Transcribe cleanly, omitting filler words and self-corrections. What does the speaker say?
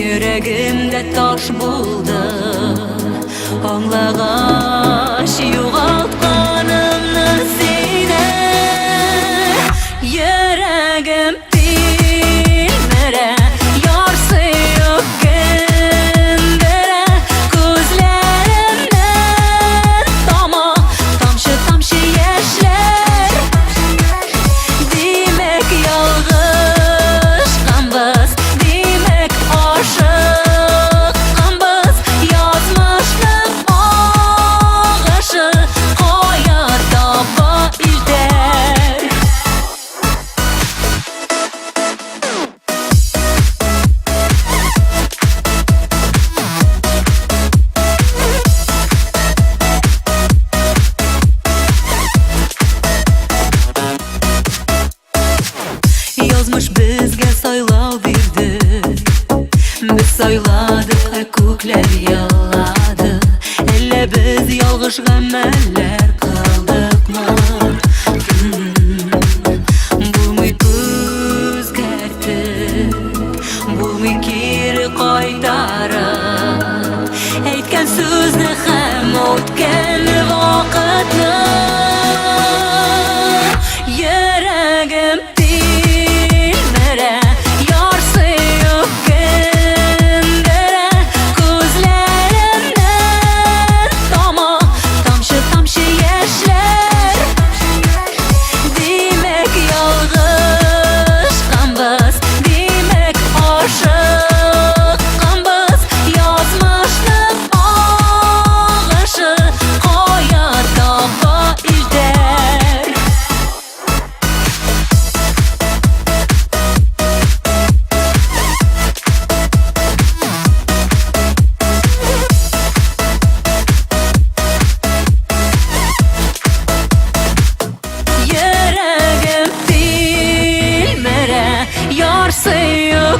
Yüreğimde taş buldu Anlagaş yoğaltkanımны sine Yüreğim bilmere Yarsı yok gündere Gözlerimden Dama tamşı tamşı yaşlar Demek yalgış kambız Demek aşık kambız Yazmışlık ağaşı Koya dava ilder Yazmış bizge saylav birdi Biz sayladık kökler yaladı Elle biz yalgış gameller kıldık mı Bulmuy özgerti Bulmuy kiri qaytara Eytken sözni hem o'tken vaqtni Yüreğim Yarsı yok